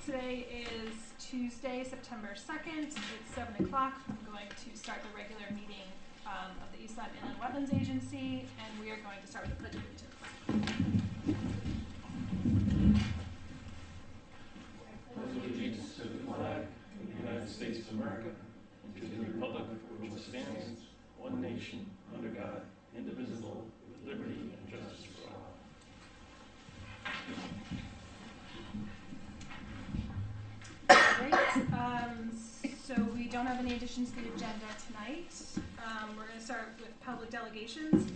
Today is Tuesday, September 2nd. It's 7 o'clock. I'm going to start the regular meeting of the East Lyme Inland Wetlands Agency, and we are going to start with the Pledge of Allegiance. I pledge allegiance to the flag of the United States of America and to the republic for which it stands, one nation, under God, indivisible, with liberty and justice for all. So we don't have any additions to the agenda tonight. We're going to start with public delegations.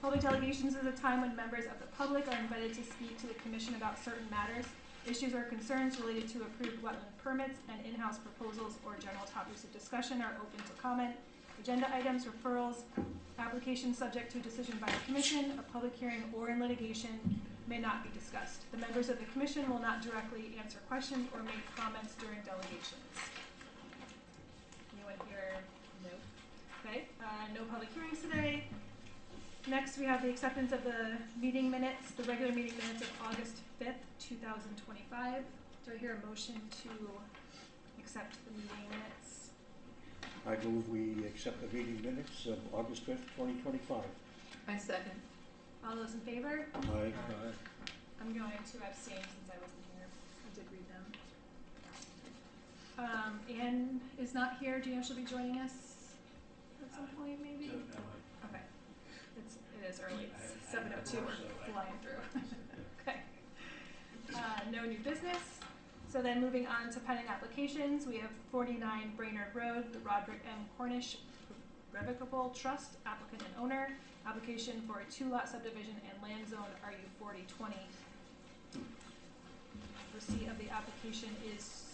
Public delegations is a time when members of the public are invited to speak to the commission about certain matters, issues or concerns related to approved wetland permits, and in-house proposals or general topics of discussion are open to comment. Agenda items, referrals, applications subject to a decision by the commission, a public hearing, or in litigation may not be discussed. The members of the commission will not directly answer questions or make comments during delegations. Anyone here? No. Okay. No public hearings today. Next, we have the acceptance of the meeting minutes, the regular meeting minutes of August 5th, 2025. Do I hear a motion to accept the meeting minutes? I move we accept the meeting minutes of August 5th, 2025. I second. All those in favor? Aye. I'm going to abstain since I wasn't here. I did read them. Anne is not here. Do you know if she'll be joining us at some point, maybe? Okay. It is early. It's 7:02. We're flying through. Okay. No new business. So then moving on to pending applications, we have 49 Brainerd Road, the Roderick M. Cornish Revocable Trust, applicant and owner, application for a 2-lot subdivision and land zone RU 4020. Receipt of the application is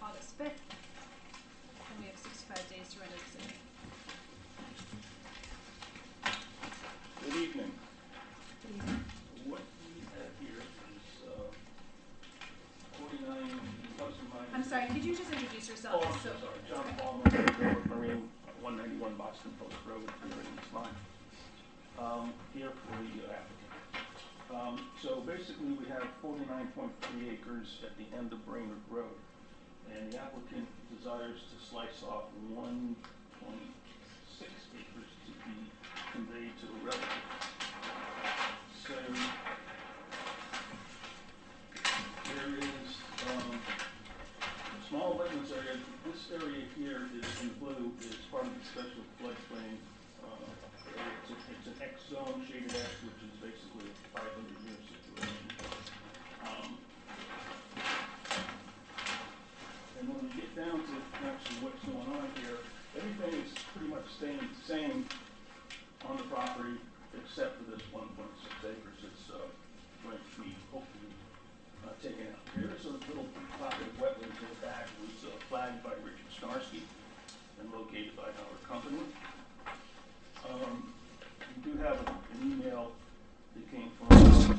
August 5th, and we have 65 days to render the decision. Good evening. Good evening. What we have here is 49 Hudson Mine. I'm sorry, could you just introduce yourself? Oh, I'm so sorry. John Palmer, Marine, 191 Boston Post Road, here in East Lyme. Here for the applicant. So basically we have 49.3 acres at the end of Brainerd Road, and the applicant desires to slice off 1.6 acres to be conveyed to a relative. So there is a small wetlands area. This area here is in blue, is part of the special floodplain. It's an X zone, shaded X, which is basically a 500-year situation. And when we get down to actually what's going on here, everything is pretty much staying the same on the property except for this 1.6 acres that's going to be hopefully taken out. There is a little pocket of wetlands in the back. It was flagged by Richard Starsky and located by our company. We do have an email that came from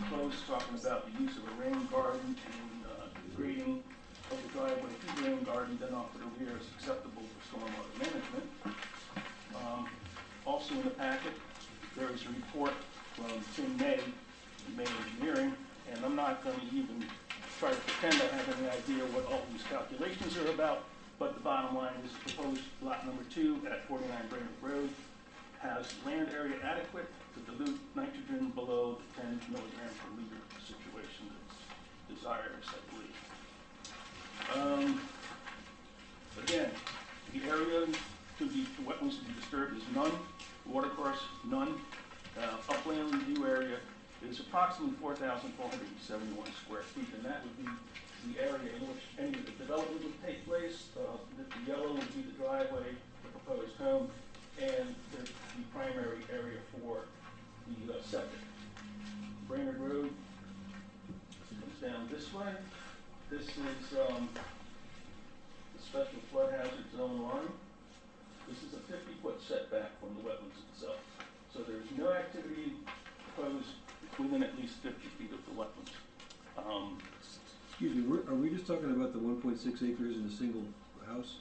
Close talking about the use of a rain garden and grading of the driveway to the rain garden, then off to the rear is acceptable for stormwater management. Also in the packet, there is a report from Tim May, May Engineering, and I'm not going to even try to pretend I have any idea what all these calculations are about, but the bottom line is proposed lot number 2 at 49 Brainerd Road has land area adequate to dilute nitrogen below the 10 milligram per liter situation that's desirous, I believe. Again, the area to be wetlands to be disturbed is none. Watercourse, none. Upland review area is approximately 4,471 square feet, and that would be the area in which any of the development would take place. The yellow would be the driveway, the proposed home, and the primary area for the septic. Brainerd Road comes down this way. This is the special flood hazard zone line. This is a 50-foot setback from the wetlands itself. So there's no activity proposed within at least 50 feet of the wetlands. Excuse me, are we just talking about the 1.6 acres in a single house?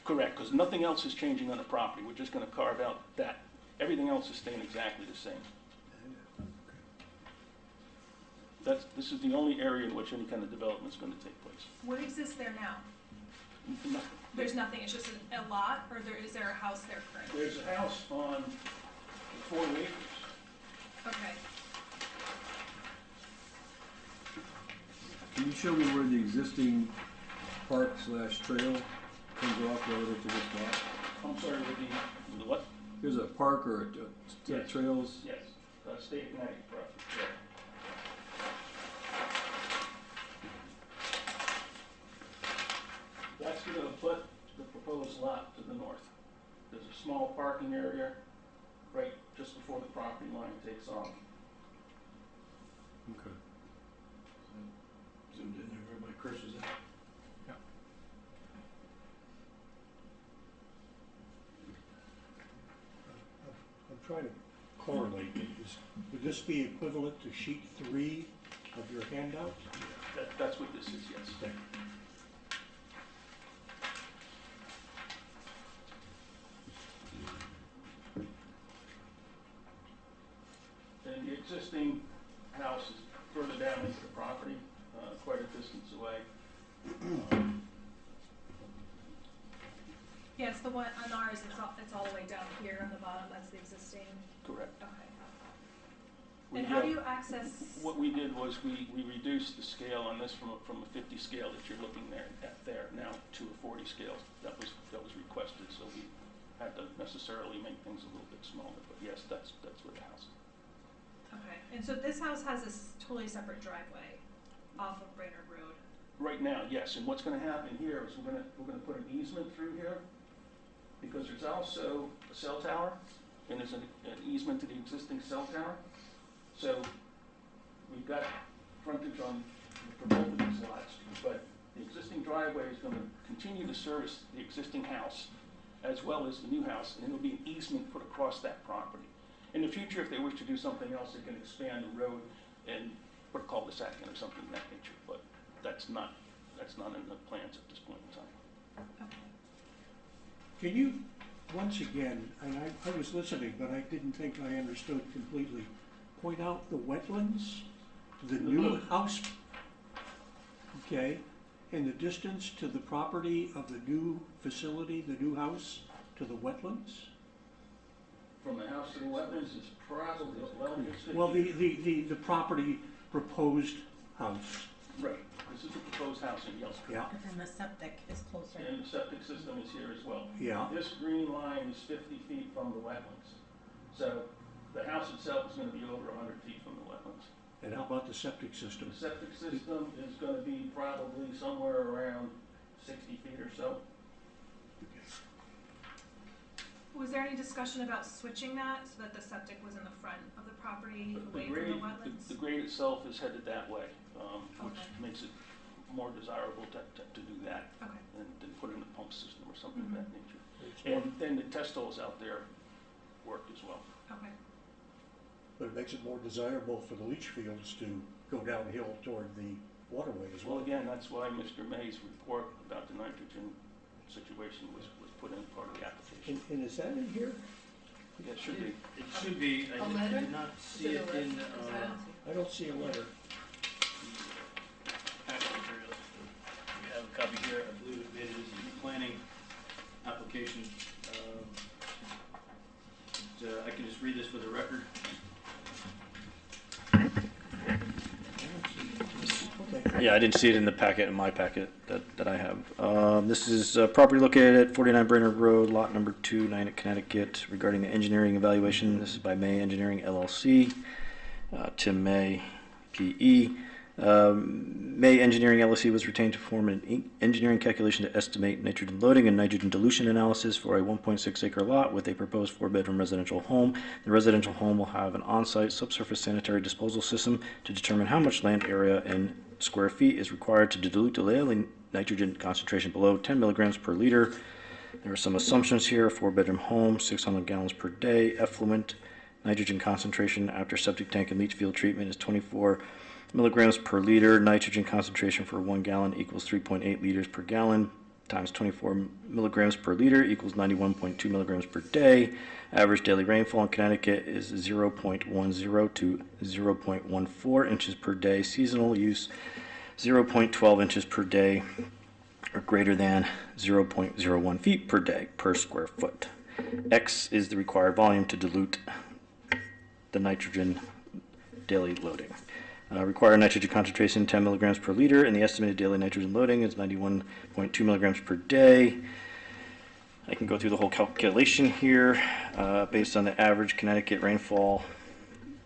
Correct, because nothing else is changing on the property. We're just going to carve out that. Everything else is staying exactly the same. This is the only area in which any kind of development is going to take place. What exists there now? Nothing. There's nothing, it's just a lot, or is there a house there currently? There's a house on 40 acres. Okay. Can you show me where the existing park slash trail comes off relative to this lot? I'm sorry, with the what? There's a park or Yes. trails? Yes, state of Connecticut property, yeah. That's going to put the proposed lot to the north. There's a small parking area right just before the property line takes off. Okay. Zoomed in there where my cursor's at. I'm trying to correlate. Would this be equivalent to sheet 3 of your handout? That's what this is, yes. Okay. And the existing house is further down into the property, quite a distance away. Yes, the one on ours, it's all the way down here on the bottom, that's the existing, Correct. okay. We, And how do you access? What we did was we reduced the scale on this from a 50 scale that you're looking at there now to a 40 scale. That was requested, so we had to necessarily make things a little bit smaller. But yes, that's what the house is. Okay, and so this house has a totally separate driveway off of Brainerd Road. Right now, yes. And what's going to happen here is we're going to put an easement through here because there's also a cell tower and there's an easement to the existing cell tower. So we've got frontage on for both of these lots, but the existing driveway is going to continue to service the existing house as well as the new house, and there will be an easement put across that property. In the future, if they wish to do something else, they can expand the road and put a cul-de-sac in or something of that nature, but that's not in the plans at this point in time. Okay. Can you, once again, and I was listening, but I didn't think I understood completely, point out the wetlands, the new house, okay, and the distance to the property of the new facility, the new house, to the wetlands? From the house to the wetlands is probably, well, it's Well, the property proposed house, right. This is the proposed house in yellow. yeah, And then the septic is closer. And the septic system is here as well. yeah. This green line is 50 feet from the wetlands. So the house itself is going to be over 100 feet from the wetlands. And how about the septic system? The septic system is going to be probably somewhere around 60 feet or so. Was there any discussion about switching that so that the septic was in the front of the property, away from the wetlands? The grade itself is headed that way, which Okay. makes it more desirable to do that Okay. than put in a pump system or something Mhm. of that nature. And then the test holes out there work as well. Okay. But it makes it more desirable for the leach fields to go downhill toward the waterway as Well, well. again, that's why Mr. May's report about the nitrogen situation was put in part of the application. And is that in here? Yeah, it should be. It should be, A I letter? did not see it in I don't see a letter. packet materials. We have a copy here, I believe it is the planning application. I can just read this for the record. Okay. Yeah, I didn't see it in the packet, in my packet that I have. This is property located at 49 Brainerd Road, lot number 2, Nyack, Connecticut, regarding the engineering evaluation. This is by May Engineering LLC, Tim May, PE. May Engineering LLC was retained to perform an engineering calculation to estimate nitrogen loading and nitrogen dilution analysis for a 1.6 acre lot with a proposed 4-bedroom residential home. The residential home will have an on-site subsurface sanitary disposal system to determine how much land area in square feet is required to dilute the daily nitrogen concentration below 10 milligrams per liter. There are some assumptions here. 4-bedroom home, 600 gallons per day. Effluent nitrogen concentration after septic tank and leach field treatment is 24 milligrams per liter. Nitrogen concentration for 1 gallon equals 3.8 liters per gallon times 24 milligrams per liter equals 91.2 milligrams per day. Average daily rainfall in Connecticut is 0.10 to 0.14 inches per day. Seasonal use 0.12 inches per day or greater than 0.01 feet per day per square foot. X is the required volume to dilute the nitrogen daily loading. Required nitrogen concentration 10 milligrams per liter, and the estimated daily nitrogen loading is 91.2 milligrams per day. I can go through the whole calculation here. Based on the average Connecticut rainfall,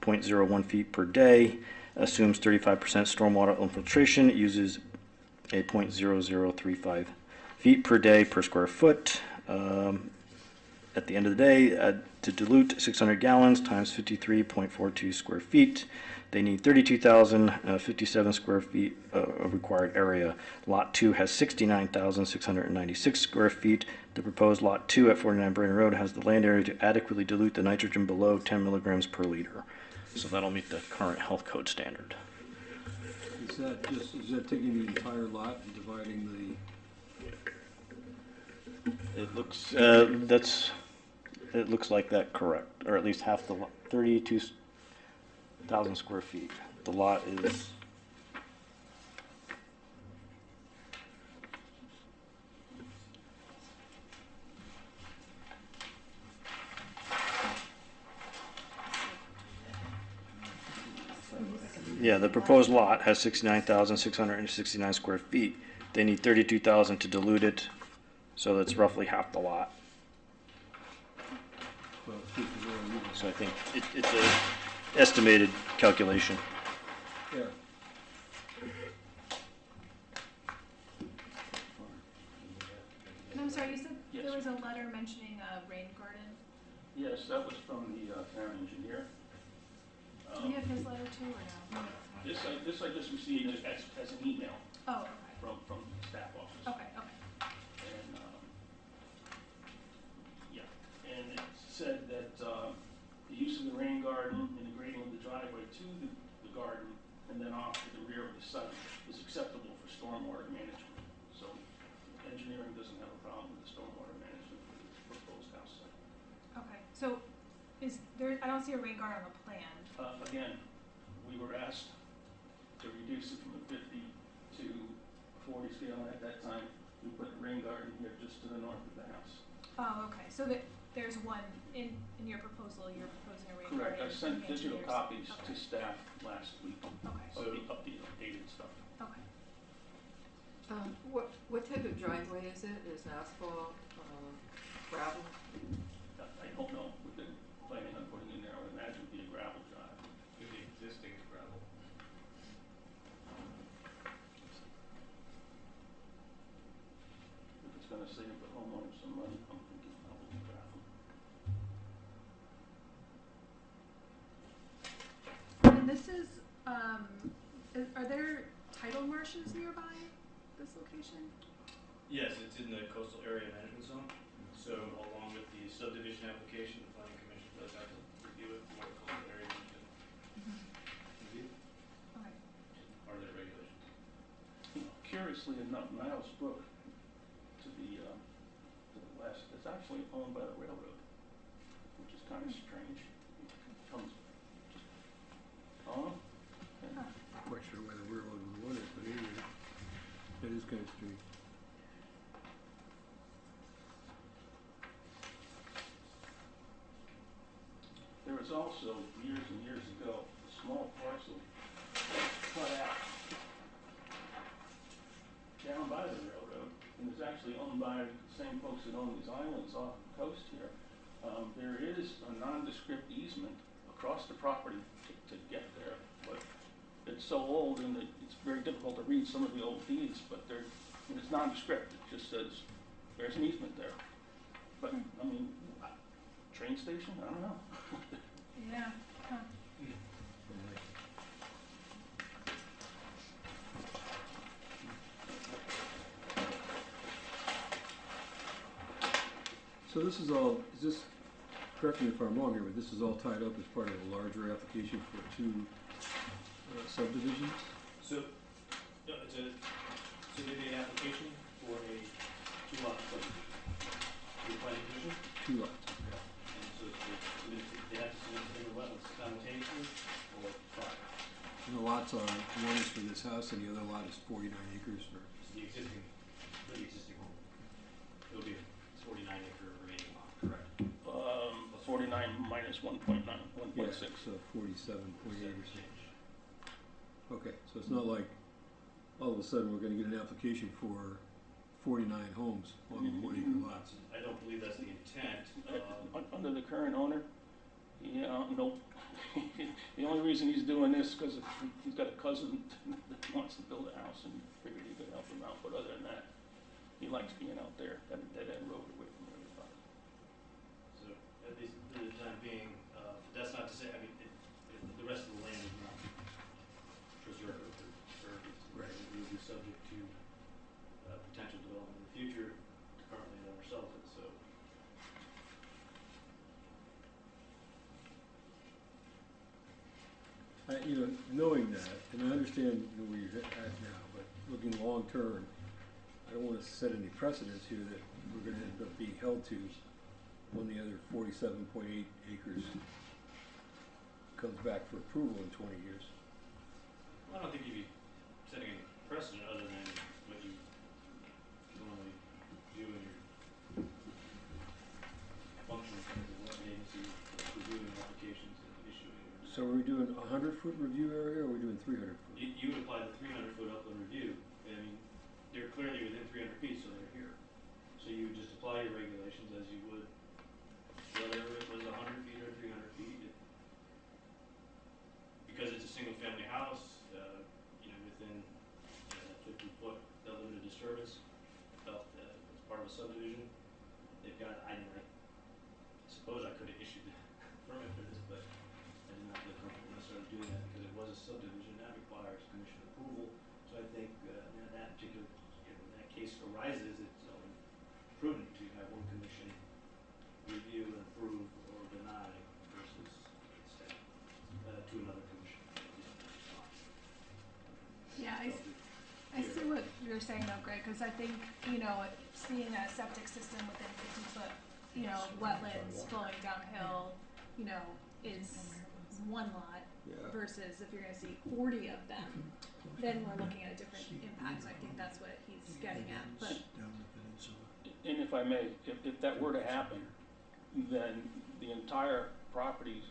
0.01 feet per day, assumes 35% stormwater infiltration, it uses a 0.0035 feet per day per square foot. At the end of the day, to dilute 600 gallons times 53.42 square feet, they need 32,057 square feet of required area. Lot 2 has 69,696 square feet. The proposed Lot 2 at 49 Brainerd Road has the land area to adequately dilute the nitrogen below 10 milligrams per liter. So that'll meet the current health code standard. Is that taking the entire lot and dividing It looks, it looks like that, correct, or at least half the lot, 32,000 square feet. The lot is, yeah, the proposed lot has 69,669 square feet. They need 32,000 to dilute it, so that's roughly half the lot. So I think it's a estimated calculation. Yeah. And I'm sorry, you said Yes. there was a letter mentioning a rain garden. Yes, that was from the town engineer. Do we have his letter too, or no? This I just received as an email Oh, okay. from the staff office. Okay, okay. And, yeah, and it said that the use of the rain garden and the grading of the driveway to the garden and then off to the rear of the site is acceptable for stormwater management. So engineering doesn't have a problem with the stormwater management for the proposed house site. Okay, so is there, I don't see a rain garden on the plan. Again, we were asked to reduce it from a 50 to 40 scale, and at that time, we put the rain garden here just to the north of the house. Oh, okay, so there's one in your proposal, you're proposing a rain Correct, garden. I sent from the digital engineers. copies to Okay. staff last week Okay, of the updated stuff. okay. What type of driveway is it? Is it asphalt, gravel? I don't know, we've been planning on putting in there, I would imagine it'd be a gravel drive. Could be existing gravel. If it's gonna save the homeowner some money, I'm thinking probably gravel. And this is, are there tidal marshes nearby this location? Yes, it's in the coastal area management zone. So along with the subdivision application, the planning commission does have to review it for coastal area management. Review Okay. are their regulations. Curiously enough, Niles Brook to the west, it's actually owned by the railroad, which is kind of strange. It comes just on. Huh. I'm quite sure why the railroad would want it, but anyway, that is kind of strange. There was also, years and years ago, a small parcel cut out down by the railroad, and it's actually owned by the same folks that own these islands off the coast here. There is a nondescript easement across the property to get there, but it's so old and it's very difficult to read some of the old deeds, but and it's nondescript, it just says, there's an easement there. But, I mean, train station, I don't know. Yeah, huh. So this is all, correct me if I'm wrong here, but this is all tied up as part of a larger application for two subdivisions? So, no, it's a subdivision application for a two-lot subdivision. Your planning commission, Two lots. and so they have to submit to the wetlands simultaneously or prior. And the lots are, one is for this house and the other lot is 49 acres for, The existing home. It'll be a 49 acre remaining lot, correct? 49 minus 1.9, 1.6. so 47.8 or so. Change. Okay, so it's not like all of a sudden we're gonna get an application for 49 homes on 1 acre lots. I don't believe that's the intent. Under the current owner, yeah, nope. The only reason he's doing this is because he's got a cousin that wants to build a house and figured he could help him out, but other than that, he likes being out there at a dead-end road away from everybody. So at least for the time being, that's not to say, I mean, if the rest of the land is not preserved or preserved, Right. it will be subject to potential development in the future, currently that ourselves is, so. Knowing that, and I understand where you're at now, but looking long term, I don't wanna set any precedents here that we're gonna end up being held to when the other 47.8 acres comes back for approval in 20 years. I don't think you'd be setting any precedent other than what you normally do in your functions as a wetland agency, reviewing applications and issuing. So are we doing a 100-foot review area or are we doing 300 foot? You would apply the 300-foot upland review. I mean, they're clearly within 300 feet, so they're here. So you would just apply your regulations as you would whether it was 100 feet or 300 feet. Because it's a single-family house, within that 50-foot limit of disturbance, felt as part of a subdivision, they've got. I suppose I could have issued the permit for this, but I did not feel comfortable necessarily doing that because it was a subdivision that requires commission approval. So I think in that particular, that case arises, it's prudent to have one commission review and approve or deny versus send to another commission. Yeah, I see what you're saying though, Greg, because I think, seeing a septic system within 50-foot, wetlands flowing downhill, is one lot Yeah. versus if you're gonna see 40 of them, then we're looking at a different impact. So I think that's what he's getting at, but. Down the peninsula. And if I may, if that were to happen, then the entire property's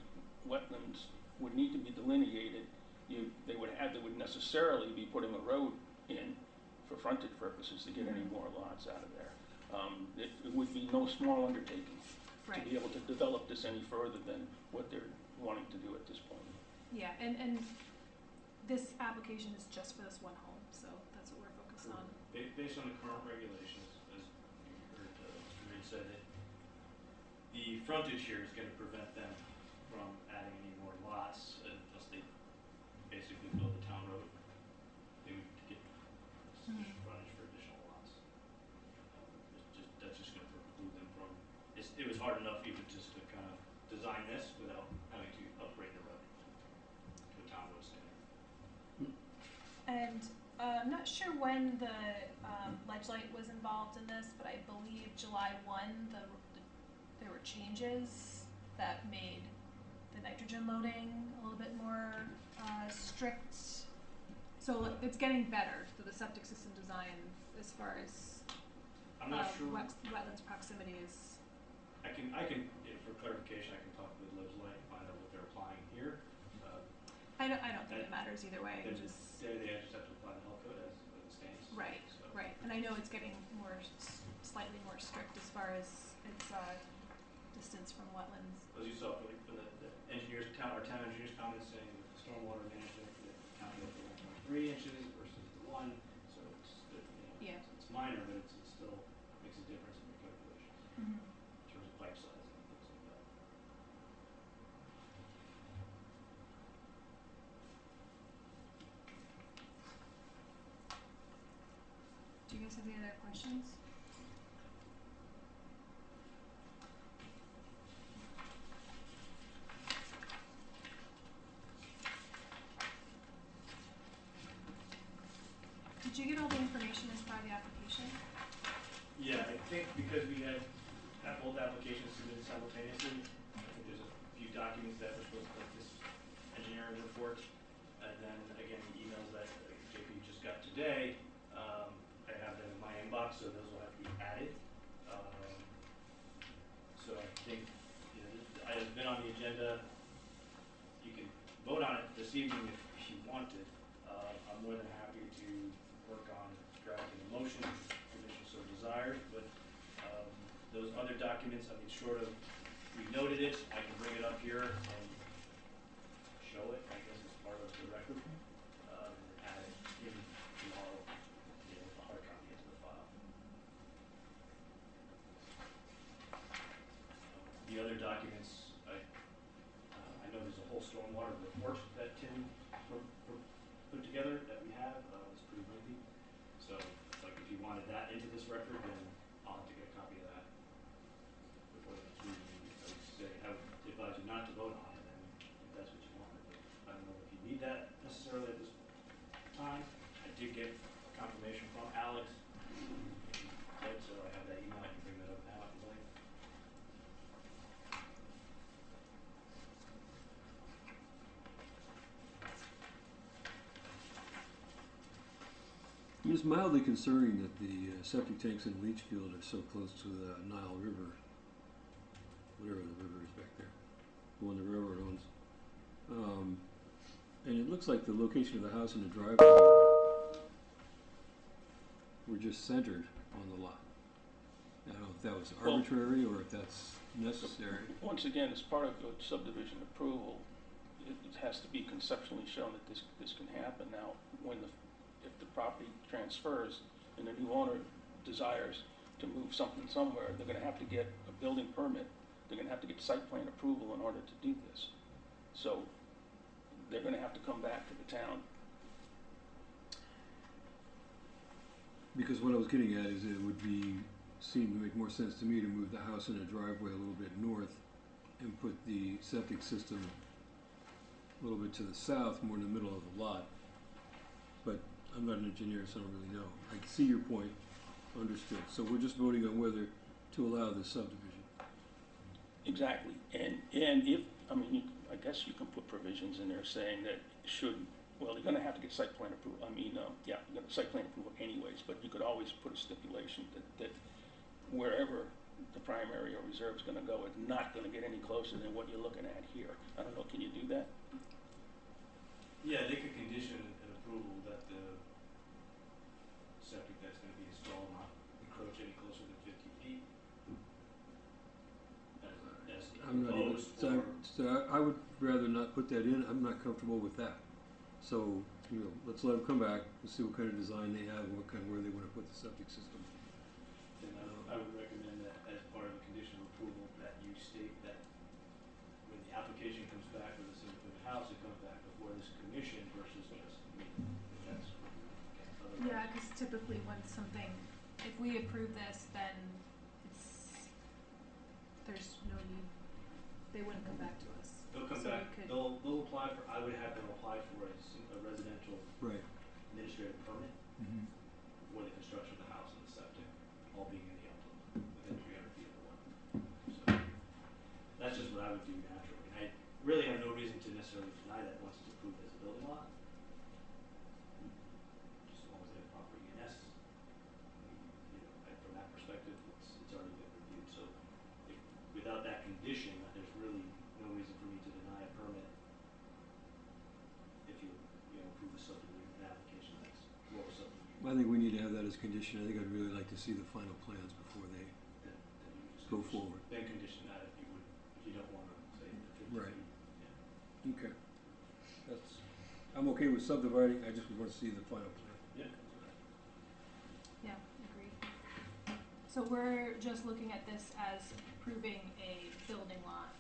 wetlands would need to be delineated. They would necessarily be putting a road in for frontage purposes to get any more lots out of there. It would be no small undertaking to be able to develop this any further than what they're wanting to do at this point. Yeah, and this application is just for this one home, so that's what we're focused on. Based on the current regulations, as you heard Mr. Reed said, the frontage here is going to prevent them from adding any more lots unless they basically build a town road. They would get frontage for additional lots. That's just going to preclude them from. It was hard enough even just to kind of design this without having to upgrade the road to a town road standard. And I'm not sure when the Ledgelight was involved in this, but I believe July 1, there were changes that made the nitrogen loading a little bit more strict. So it's getting better for the septic system design as far as I'm not sure. Wetlands proximity is. I can, for clarification, I can talk with Ledgelight and find out what they're applying here. I don't think it matters either way. They Just just have to apply the health code as it stands. right, So. right. And I know it's getting slightly more strict as far as its distance from wetlands. As you saw, for the engineers, our town engineers comments saying with the stormwater management, the county up to 1.3 inches versus the 1, so it's minor, but it still makes a difference in the calculations in terms of pipe size and things like that. Do you guys have any other questions? Did you get all the information as part of the application? Yeah, I think because we had both applications submitted simultaneously, I think there's a few documents that were supposed to, like this engineering report, and then I today, I have them in my inbox, so those will have to be added. So I think, you know, this item's been on the agenda. You can vote on it this evening if you wanted. I'm more than happy to work on drafting a motion if the commission so desires, but those other documents, I mean, short of, we noted it, I can bring it up here and show it, I guess, as part of the record, and add it in tomorrow, you know, with a hard copy into the file. The other documents, I know there's a whole stormwater report that Tim put together that we have. It's pretty lengthy. So, like, if you wanted that into this record, then I'll have to get a copy of that before the next meeting. I would advise you not to vote on it, and if that's what you want. But I don't know if you need that necessarily at this time. I did get confirmation from Alex, so I have that email. I can bring that up now if you'd like. It's mildly concerning that the septic tanks in leach field are so close to the Nile River, whatever the river is back there, the one the railroad owns. And it looks like the location of the house and the driveway were just centered on the lot. I don't know if that was arbitrary or if that's necessary. Once again, as part of a subdivision approval, it has to be conceptually shown that this can happen. Now, if the property transfers and the new owner desires to move something somewhere, they're gonna have to get a building permit. They're gonna have to get site plan approval in order to do this. So they're gonna have to come back to the town. Because what I was getting at is it would seem to make more sense to me to move the house and the driveway a little bit north and put the septic system a little bit to the south, more in the middle of the lot. But I'm not an engineer, so I don't really know. I can see your point, understood. So we're just voting on whether to allow this subdivision. Exactly. And if, I mean, I guess you can put provisions in there saying that you're gonna have to get site plan approval. You're gonna site plan approval anyways, but you could always put a stipulation that wherever the primary or reserve is gonna go, it's not gonna get any closer than what you're looking at here. I don't know, can you do that? Yeah, they could condition an approval that the septic that's gonna be installed not encroach any closer than 50 feet. As I'm not even, proposed, so I would rather not put that in. I'm not comfortable with that. So, let's let them come back and see what kind of design they have and where they want to put the septic system. then I would recommend that as part of the condition of approval that you state that when the application comes back for the single-family house, it comes back before this commission versus just me. If that's what you want. Otherwise- Yeah, because typically if we approve this, then there's no need, they wouldn't come back to us. They'll come So we back, could- they'll apply for, I would have them apply for a residential Right. administrative permit Mm-hmm. for the construction of the house and the septic, all being in the upland, within 300 feet of the wetland. So that's just what I would do naturally. And I really have no reason to necessarily deny that once it's approved as a building lot. Just as long as they have proper ENS. From that perspective, it's already been reviewed. So without that condition, there's really no reason for me to deny a permit if you approve the subdivision application that's for subdivision. I think we need to have that as a condition. I think I'd really like to see the final plans before they Then you just go forward. Then condition that if you don't want to say the 50 Right. feet. Yeah. Okay. I'm okay with subdividing. I just want to see the final plan. Yeah. Yeah, agreed. So we're just looking at this as approving a building lot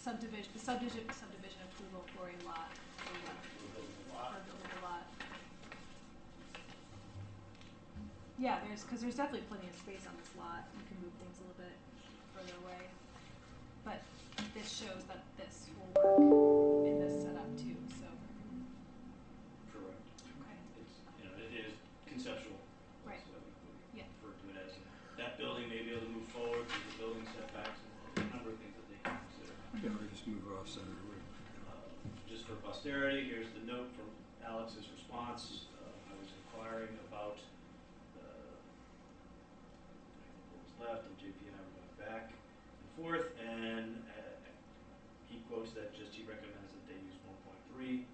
subdivision approval for a lot, We're building a lot. for building a lot. Yeah, because there's definitely plenty of space on this lot. You can move things a little bit further away. But this shows that this will work in this setup too, so, Correct. okay. It is conceptual. Right. That's what we Yeah. refer to it as. And that building may be able to move forward with the building setbacks and a number of things that they can consider. Yeah, or just move it off center. Just for posterity, here's the note from Alex's response. I was inquiring about, what was left, and JP and I were going back and forth, and he quotes that he recommends that they use 1.3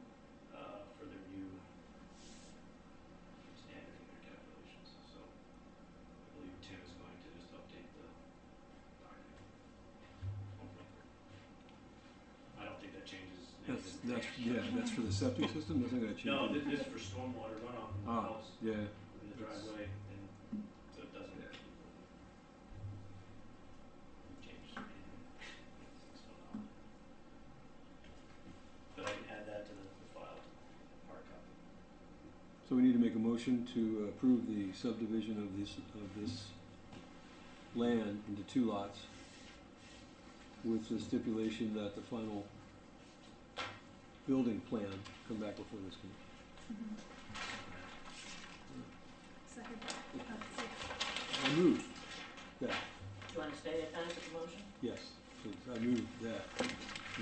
for their new standard in their calculations. So I believe Tim is going to just update the document. 1.3. I don't think that changes anything. That's for the septic system, that's not gonna change. No, anything. this is for stormwater runoff from the house Yeah, in the driveway, and so it doesn't Yeah. change anything. So, but I can add that to the file, hard copy. so we need to make a motion to approve the subdivision of this land into 2 lots with the stipulation that the final building plan come back before this committee. Second. I move that, Do you want to state it as a motion? yes, please, I move that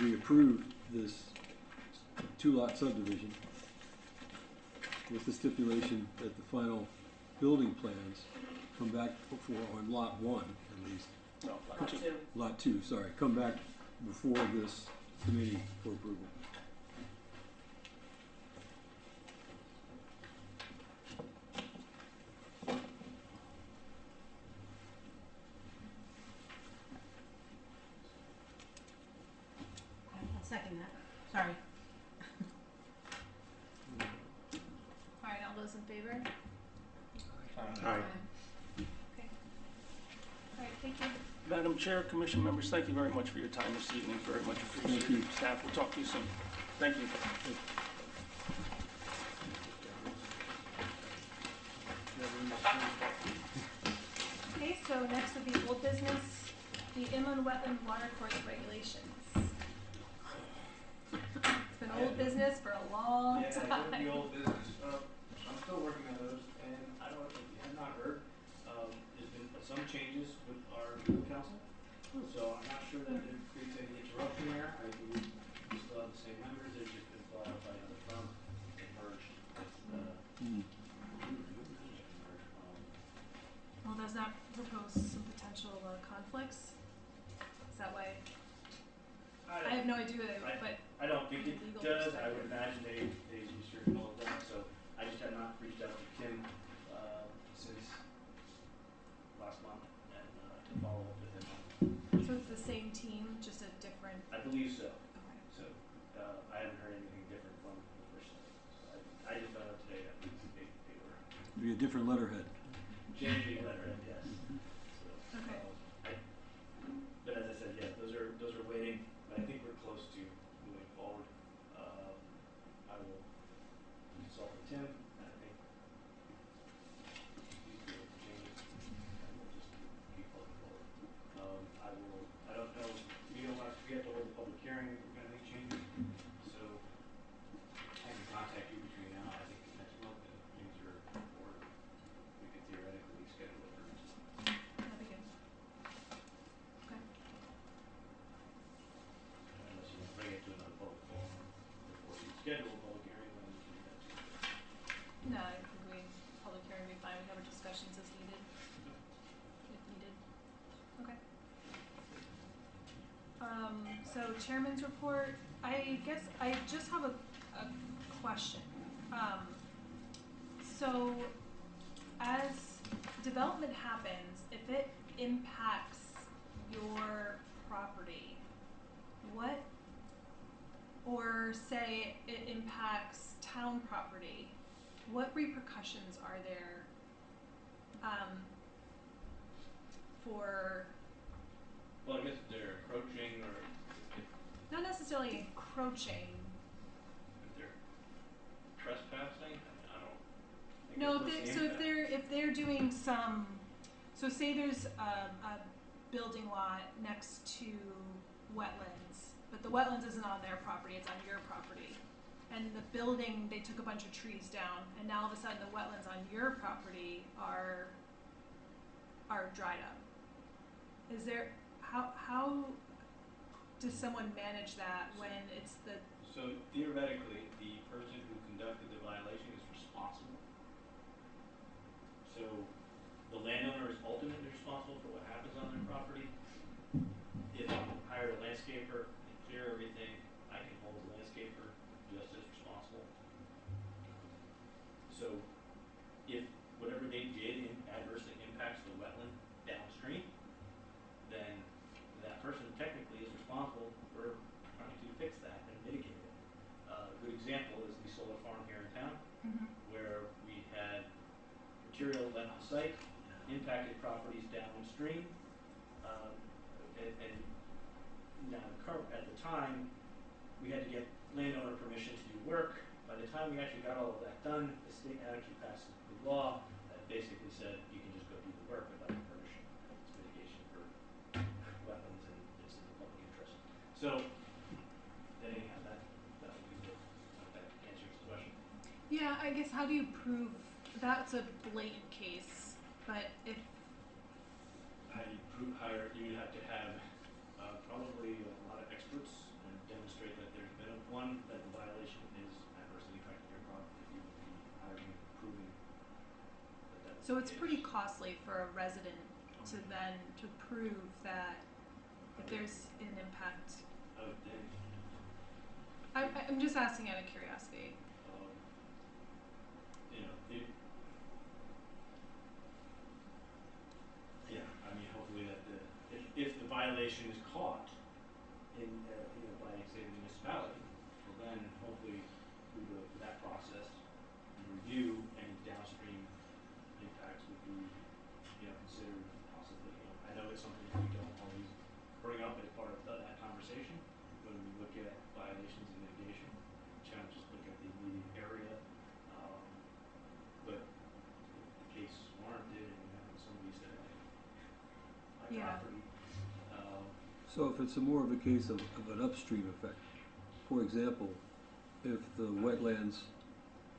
we approve this 2-lot subdivision with the stipulation that the final building plans come back before, on lot 1 at least, No, Lot two. lot 2, sorry, come back before this committee for approval. I'll second that. Sorry. All right, all those in favor? Aye. Okay. All right, thank you. Madam Chair, Commission members, thank you very much for your time this evening, very much appreciated. Thank you. Staff, we'll talk to you soon. Thank you. Okay, so next would be old business, the inland wetland watercourse regulations. It's been old business for a long Yeah, it time. would be old business. I'm still working on those, and I don't know if you have not heard, There's been some changes with our legal counsel. so I'm not sure that it creates any interruption there. I believe we still have the same members, they've just been bought out by another firm, they merged with, Well, does that propose some potential conflicts? Is that why? I have no idea, but I don't think it Legal does. I perspective. would imagine they research all of that, so I just have not reached out to Kim, since last month and, to follow up with him on. so it's the same team, just a different. I believe so. Okay. So, I haven't heard anything different from the first side. So I just found out today that they were Be a different letterhead. changing letterhead, yes. So, Okay. but as I said, yes, those are waiting, but I think we're close to moving forward. I will consult with Tim, and I think he's good with the changes, and we'll just keep plugging forward. I don't know, we have to hold a public hearing if we're gonna make changes, so I can contact you between now, I think next month, and things are in order. We could theoretically schedule it for next month. That'd be good. Okay. Unless you want to bring it to another public forum before you schedule a public hearing, then we can do that too. No, I think public hearing would be fine. We have our discussions as needed, if needed. Okay. So chairman's report, I guess I just have a question. So as development happens, if it impacts your property, what, or say it impacts town property, what repercussions are there for Well, I guess if they're encroaching or not necessarily encroaching? if they're trespassing, I don't think No, it's if the so if they're doing some, so say there's a building lot next to wetlands, but the wetlands isn't on their property, it's on your property. And the building, they took a bunch of trees down, and now all of a sudden the wetlands on your property are dried up. Is there, how does someone manage that when it's the, So theoretically, the person who conducted the violation is responsible So the landowner is ultimately responsible for what happens on their property. If I hire a landscaper and clear everything, I can hold the landscaper just as responsible. So if whatever they did adversely impacts the wetland downstream, then that person technically is responsible for trying to fix that and mitigate it. A good example is the solar farm here in town, Mhm. where we had material left the site, impacted properties downstream, and now at the time, we had to get landowner permission to do work. By the time we actually got all of that done, the state actually passed the law that basically said you can just go do the work without your permission. It's mitigation for wetlands and it's in the public interest. So, anyhow, that would be good. If that answers the question. Yeah, I guess how do you prove that's a blatant case, but if How do you prove, you would have to have probably a lot of experts and demonstrate that there's been one, that the violation is adversely affecting your property. You would be hiring and proving that that's so the it's case. pretty costly for a resident to then to prove that if there's an impact. I would think, I'm just asking out of curiosity. you know, yeah, I mean, hopefully that if the violation is caught in, by, say, the municipality, well then hopefully we go through that process and review any downstream impacts would be, considered possibly, I know it's something that we don't always bring up as part of that conversation when we look at violations and mitigation. We kind of just look at the immediate area, but if the case warranted and, somebody said, hey, my Yeah. property, So if it's more of a case of an upstream effect, for example, if the wetlands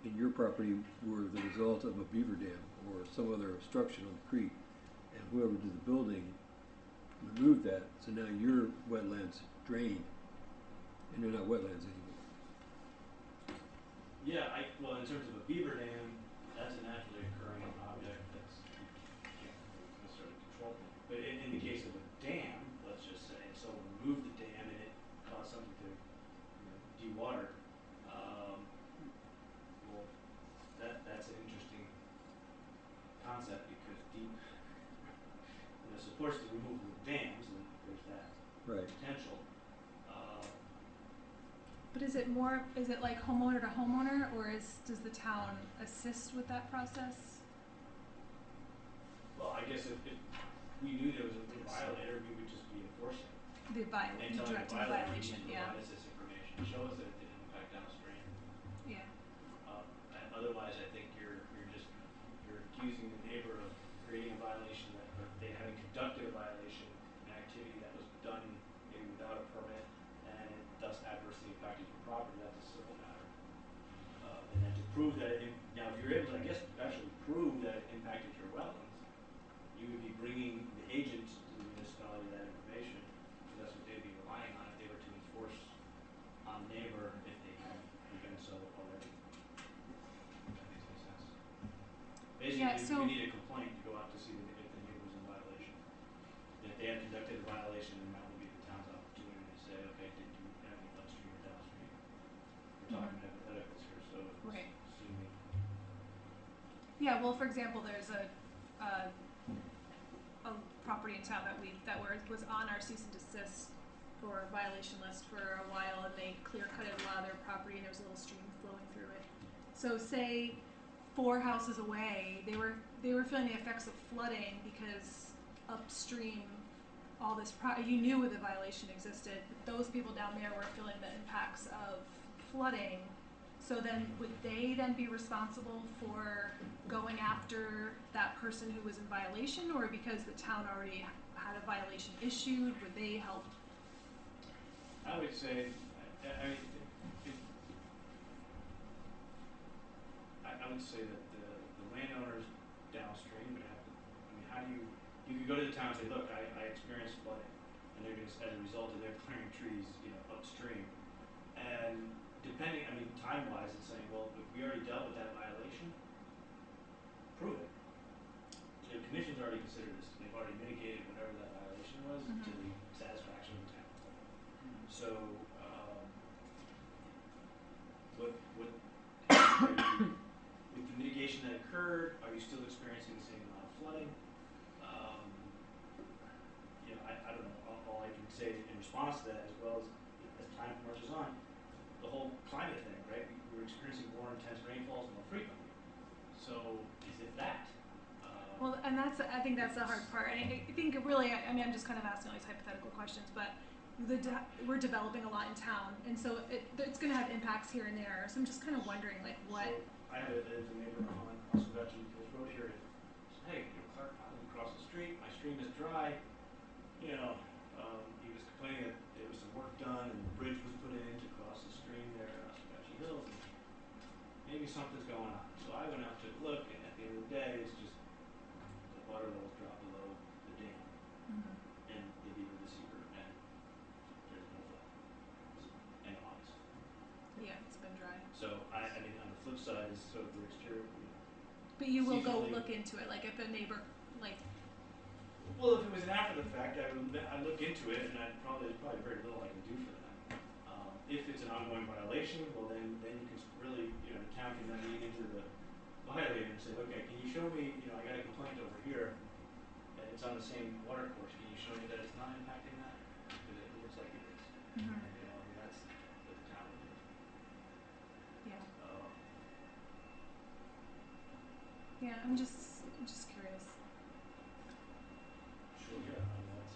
in your property were the result of a beaver dam or some other obstruction on the creek, and whoever did the building removed that, so now your wetlands drain, and they're not wetlands anymore. yeah, well, in terms of a beaver dam, that's a naturally occurring object that's, you can't really necessarily control. But in the case of a dam, let's just say, someone removed the dam and it caused something to, de-water, well, that's an interesting concept because supports the removal of dams, and there's that Right. potential. But is it like homeowner to homeowner, or does the town assist with that process? Well, I guess if we knew there was a violator, we would just be enforcing. The And telling the directing violator, you violation, need to yeah. provide us this information, show us that it didn't impact downstream. Yeah. And otherwise, I think you're accusing the neighbor of creating a violation or they having conducted a violation, an activity that was done maybe without a permit, and it thus adversely impacted your property. That's a civil matter. And then to prove that now if you're able to, I guess, actually prove that it impacted your wetlands, you would be bringing the agent to the municipality that information, because that's what they'd be relying on if they were to enforce on the neighbor if they hadn't begun so already. If that makes any sense. Yeah, Basically, so- we need a complaint to go out to see if the neighbor's in violation. And if they have conducted a violation, then that will be the town's opportunity to say, okay, did you have any upstream or downstream? We're talking hypotheticals here, so if it's Right. assuming. Yeah, well, for example, there's a property in town was on our cease and desist for violation list for a while, and they clear cutted a lot of their property, and there's a little stream flowing through it. So say 4 houses away, they were feeling the effects of flooding because upstream all this you knew the violation existed, but those people down there were feeling the impacts of flooding. So then would they then be responsible for going after that person who was in violation, or because the town already had a violation issued, would they help? I would say, I would say that the landowners downstream would have to, how do you could go to the town and say, look, I experienced flooding, and they're going to, as a result of their clearing trees, upstream. And depending, time-wise, it's saying, well, if we already dealt with that violation, prove it. commission's already considered this, they've already mitigated whatever that violation was to the satisfaction of the town. So, what, with the mitigation that occurred, are you still experiencing the same amount of flooding? I don't know, all I can say in response to that, as well as time marches on, the whole climate thing, right? We're experiencing more intense rainfalls more frequently. So, is it that? Well, and I think that's the hard part. I think really, I mean, I'm just kind of asking all these hypothetical questions, but we're developing a lot in town, and so it's going to have impacts here and there. So I'm just kind of wondering, like, what. So I have a neighbor on Oswegatchie Hills Road here. Said, hey, Clark, I live across the street. My stream is dry. He was complaining that there was some work done and the bridge was put in to cross the stream there at Oswegatchie Hills. And maybe something's going on. So I went out to look, and at the end of the day, it's just the water levels drop below the dam and the beaver receiver, and there's no flow. And August. Yeah, it's been dry. So I mean, on the flip side is sort of the exterior. But you will go Seasonally- look into it, like if a neighbor, like. Well, if it was an after the fact, I'd look into it, and there's probably very little I can do for them. If it's an ongoing violation, well then you can really, the town can then lean into the violator and say, okay, can you show me, I got a complaint over here, and it's on the same water course, can you show me that it's not impacting that? Because it looks like it is. And, that's what the town would do. Yeah. Um, Yeah, I'm just curious. Sure, yeah, I mean, that's.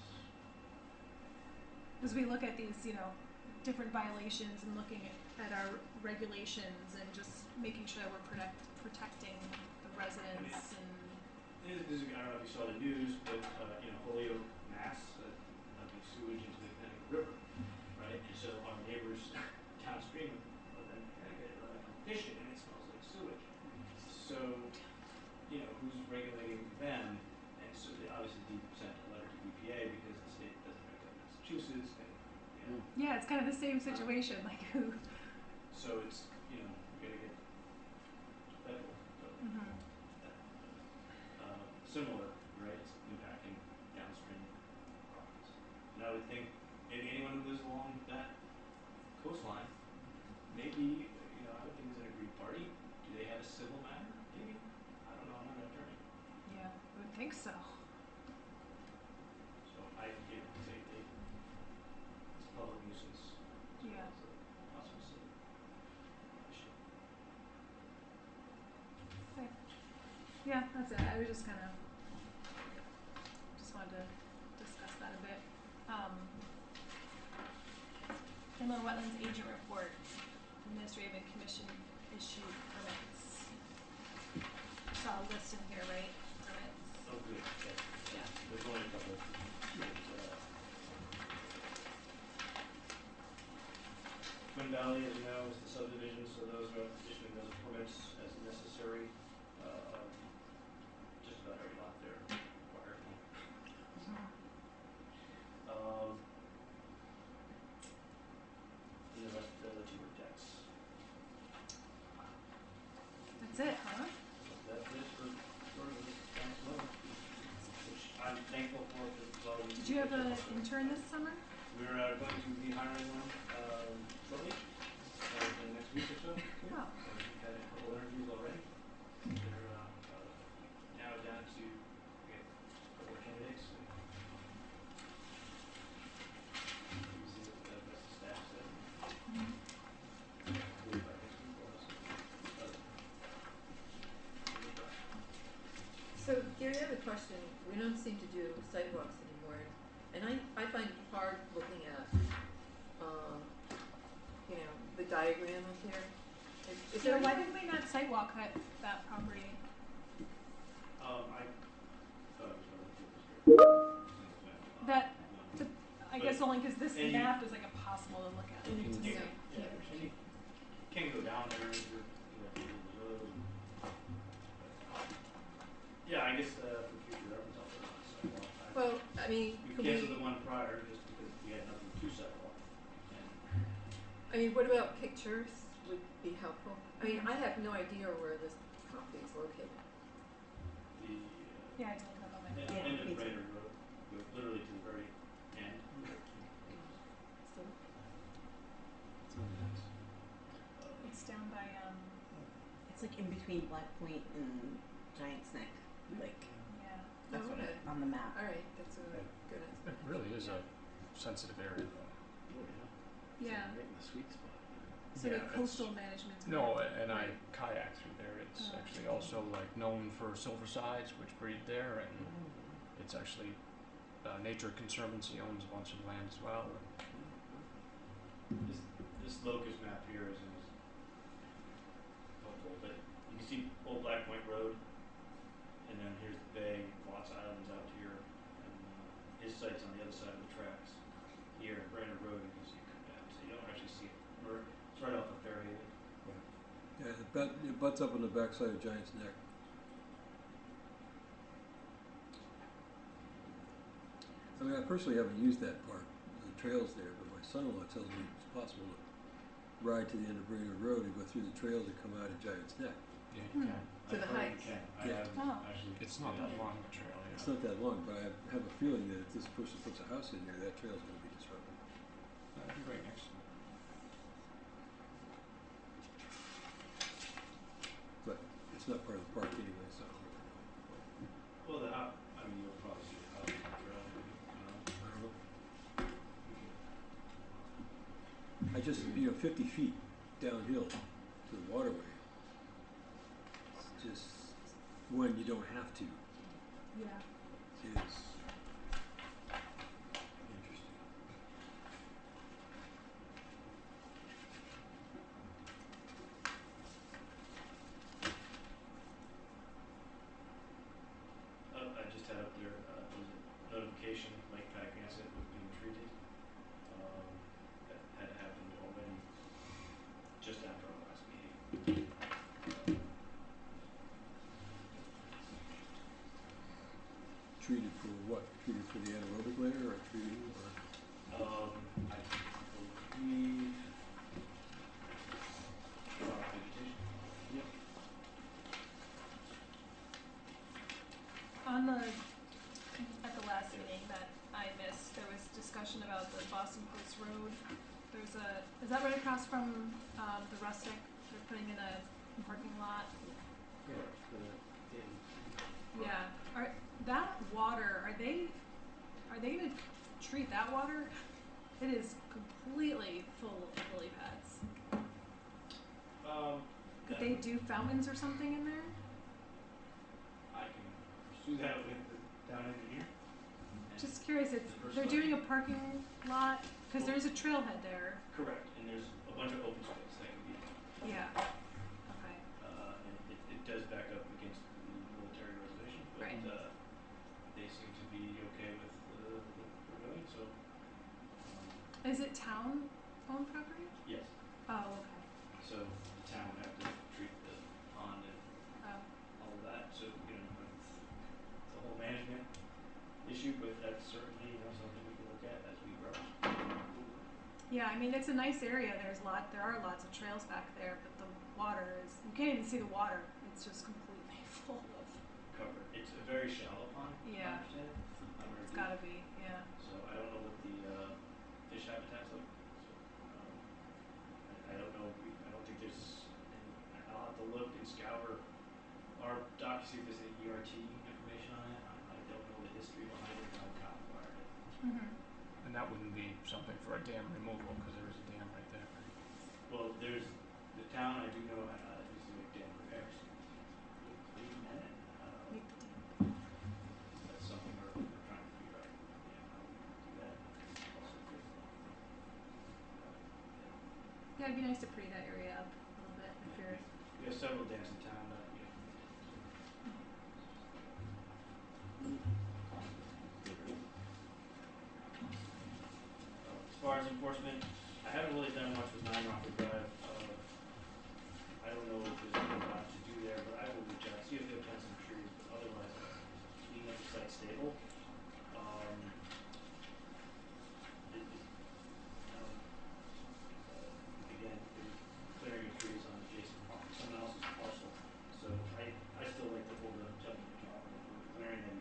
As we look at these, different violations and looking at our regulations and just making sure that we're protecting the residents and. I don't know if you saw the news, but Holyoke, Mass, dumping sewage into the Connecticut River, right? And so our neighbors downstream of them Connecticut are like, I'm fishing and it smells like sewage. So, who's regulating them? And so they obviously sent a letter to EPA because the state doesn't regulate Massachusetts, and Yeah, it's kind of the same situation. Like who? so it's we gotta get federal. Similar, right? It's impacting downstream properties. And I would think maybe anyone who lives along that coastline, maybe, I would think is an aggrieved party. Do they have a civil matter? Maybe. I don't know. I'm not an attorney. Yeah, I would think so. So it's a public nuisance. Yeah. It's a possible civil issue. Okay. Yeah, that's it. I was just wanted to discuss that a bit. Inland Wetlands Agent Report, Administrative and Commission issued permits. Saw a list in here, right? Permits. Oh, good. Okay. Yeah. There's only a couple. Twin Valley, as you know, is the subdivision, so those are issuing those permits as necessary. Just about every lot there required one. And the rest of the timber decks. That's it, huh? That's it for this past month, which I'm thankful for because it's all. Did you have an intern this summer? We're going to be hiring one shortly, in the next week or so. Oh. We've had a couple interviews already. They're narrowed down to a couple of candidates. And we'll see what the rest of the staff says. Hopefully by next week we'll have some. So Gary, I have a question. We don't seem to do sidewalks anymore, and I find it hard looking at, the diagram up here. Is there Why did we not sidewalk that property? I thought it was relatively straight. I guess only because this And you- map is like impossible to look at. And you To can, see. and you can go down there if you're, the road. Yeah, I guess for future reference, I'll put it on the sidewalk. Well, I mean, We could canceled we, the one prior just because we had nothing to sidewalk. what about pictures would be helpful? I mean, I have no idea where this property is located. The Yeah, I did look it up on my phone. Yeah, End of me too. Brainerd Road, literally to the very end. So It's on the next. it's down by, It's like in between Black Point and Giant's Neck, like, yeah. that's what Okay. it, on the map. Alright, that's a good It explanation. really is a sensitive area though. Oh, yeah. Yeah. Right in the sweet spot. So Yeah, like it's- coastal management. No, and I Right. kayak through there. It's Oh. actually also like known for silver sides, which breed there, and it's actually Nature Conservancy owns a bunch of land as well. This locust map here is helpful, but you can see Old Black Point Road, and then here's the bay, lots of islands out here, and his site's on the other side of the tracks. Here, Brainerd Road, you can see it come down, so you don't actually see it. It's right off of Fairhaven. Yeah, it butts up on the backside of Giant's Neck. I mean, I personally haven't used that part, the trails there, but my son-in-law tells me it's possible to ride to the end of Brainerd Road and go through the trails that come out of Giant's Neck. Yeah, Hmm. you can. To the I've heard you heights. can. I Yeah. haven't Oh. actually. It's not that long of a trail. Yeah. It's not that long, but I have a feeling that if this person puts a house in there, that trail's gonna be disrupted. That'd be right next to it. But it's not part of the park anyway, so. Well, the house, I mean, you'll probably see the house on the trail, maybe, I don't know. I just, 50 feet downhill to the waterway. It's just, when you don't have to, Yeah. is interesting. I just had up there, was a notification, Lake Patagonia was being treated. That had happened already just after our last meeting. Treated for what? Treated for the anaerobic layer or treated for? I believe, vegetation. Yep. On the, at the last meeting that I missed, there was discussion about the Boston Post Road. There's is that right across from, the Rustic? They're putting in a parking lot. Yeah, that water, are they gonna treat that water? It is completely full of lily pads. Could they do fountains or something in there? I can pursue that with the town engineer. And- Just curious, The first they're one. doing a parking lot, cause there's a trailhead there. Correct, and there's a bunch of open space that can be, Yeah, okay, and it does back up against the military reservation, but, Right. They seem to be okay with, what we're doing, so, is it town-owned property? yes. Oh, okay, So the town would have to treat the pond and oh, all of that, so, it's a whole management issue, but that's certainly, something we can look at as we grow. yeah, I mean, it's a nice area, there are lots of trails back there, but the water is, you can't even see the water, it's just completely full of, Covered, it's a very shallow pond, Yeah. I understand, not very it's deep. gotta be, yeah. So I don't know what the fish habitats look. So, I don't know. I don't think there's. I'll have to look and scour our doc see if there's any ERT information on it. I don't know the history behind it. How Cal acquired it. Mm-hmm. And that wouldn't be something for a dam removal because there is a dam right there. Well, there's the town. I do know used to make dam repairs. And that's something we're trying to figure out. How we do that. Also good. Yeah, it'd be nice to pretty that area up a little bit if you're, We have several dams in town that as far as enforcement, I haven't really done much with 9 Rockford Drive. I don't know if there's a lot to do there, but I will reach out, see if they'll plant some trees, but otherwise, being at the site stable. Again, it was clearing of trees on adjacent someone else's parcel. So I still like to hold a judgment job, and if we're clearing them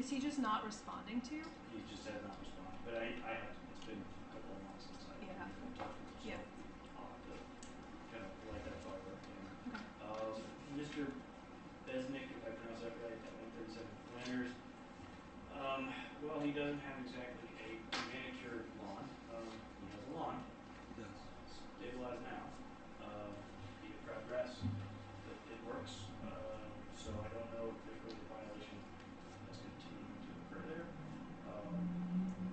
is he just not responding to? He just has not responded, but I have, it's been a couple of months since I Yeah. talked to him, so Yeah. I'll have to kind of light that fire up again. Okay. Mr. Besnick, if I pronounce that right, at 137 Flanders. Well, he doesn't have exactly a manicured lawn. He has a lawn, Yes. stabilized now. He had crab grass, it works. So I don't know if there's really a violation that's continuing to occur there. I'm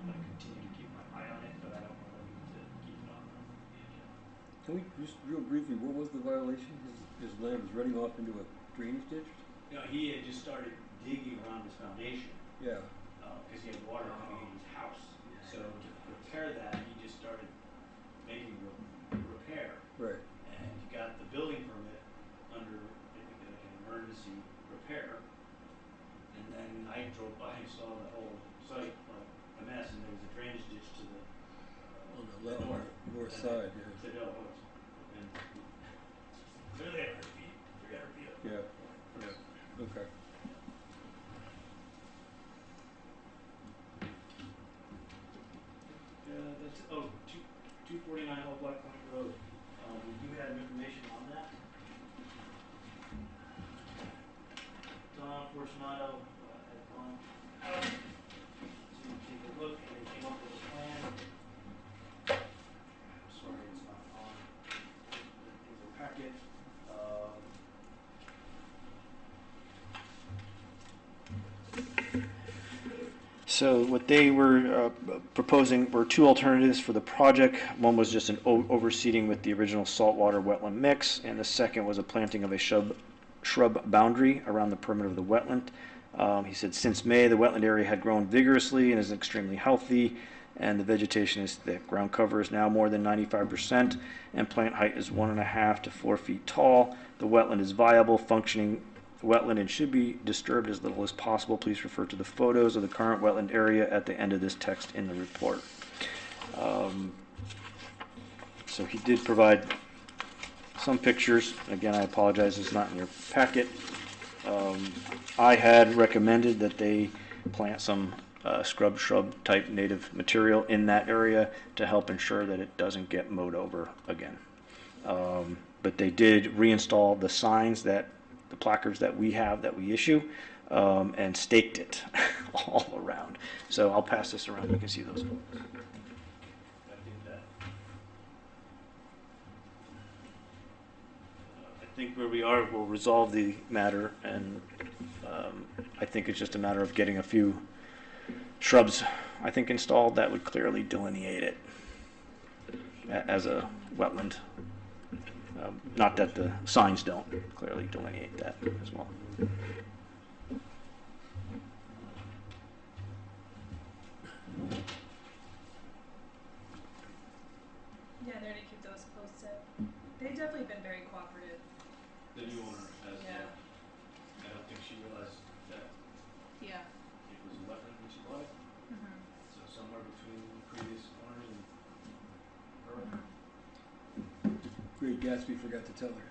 gonna continue to keep my eye on it, but I don't know to keep it on the agenda. Can we just real briefly, what was the violation? His land was running off into a drainage ditch? No, he had just started digging around his foundation, Yeah. because he had water coming into his house. So to prepare that, he just started making repair. Right. And he got the building permit under, I think, like an emergency repair. And then I drove by and saw the whole site like a mess, and there was a drainage ditch to the On the left, north And side, I yeah. said, oh, it's, and clearly 100 feet, 300 feet up. Yeah, yeah, okay. That's, 249 Old Black Point Road. We do have information on that. Don Fortunato had gone out to take a look, and they came up with a plan. I'm sorry, it's not on the packet. So what they were proposing were two alternatives for the project. One was just an overseeding with the original saltwater wetland mix, and the second was a planting of a shrub boundary around the perimeter of the wetland. He said since May, the wetland area had grown vigorously and is extremely healthy, and the vegetation is thick. Ground cover is now more than 95%, and plant height is 1.5 to 4 feet tall. The wetland is viable, functioning wetland and should be disturbed as little as possible. Please refer to the photos of the current wetland area at the end of this text in the report. So he did provide some pictures. Again, I apologize, it's not in your packet. I had recommended that they plant some shrub type native material in that area to help ensure that it doesn't get mowed over again. But they did reinstall the signs, that the placards that we have, that we issue, and staked it all around. So I'll pass this around, you can see those. I think where we are, we'll resolve the matter, and I think it's just a matter of getting a few shrubs, I think, installed that would clearly delineate it as a wetland. Not that the signs don't clearly delineate that as well. Yeah, they're gonna keep those posted. They've definitely been very cooperative. The new owner has, Yeah. I don't think she realized that Yeah. it was a wetland when she bought it. Mm-hmm. So somewhere between previous owners and her. Great Gatsby forgot to tell her.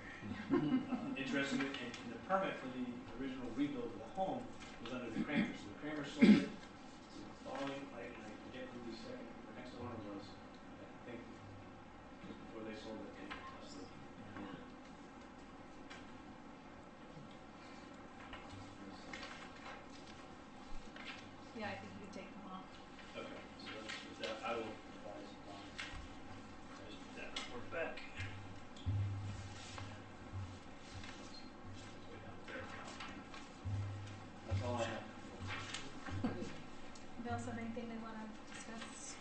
Interestingly, in the permit for the original rebuild of the home was under the Kramer. So the Kramer sold it. So the following, and I forget who the next owner was. I think just before they sold it, they tested it. Yeah, I think you could take them off. Okay, so that's with that. I will advise on. I just put that report back. That's all I have. They also have anything they wanna discuss?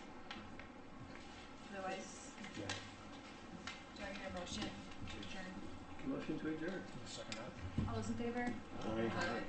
Otherwise, Yeah. do I get a motion to adjourn? Motion to adjourn. Second that. All those in favor? Aye. Aye.